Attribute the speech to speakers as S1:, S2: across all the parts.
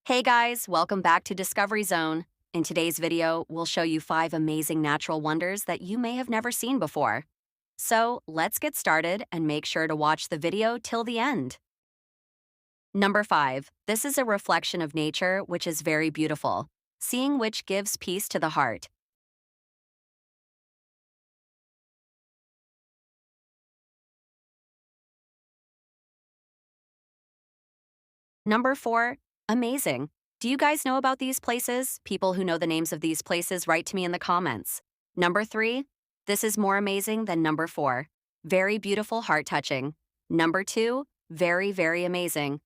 S1: Hey guys, welcome back to Discovery Zone. In today's video, we'll show you 5 amazing natural wonders that you may have never seen before. So let's get started and make sure to watch the video till the end. Number 5. This is a reflection of nature which is very beautiful, seeing which gives peace to the heart. Number 4. Amazing. Do you guys know about these places? People who know the names of these places write to me in the comments. Number 3. This is more amazing than number 4. Very beautiful, heart-touching. Number 2. Very, very amazing.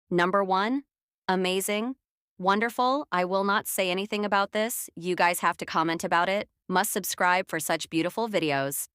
S1: Number 1. Amazing. Wonderful. I will not say anything about this. You guys have to comment about it. Must subscribe for such beautiful videos.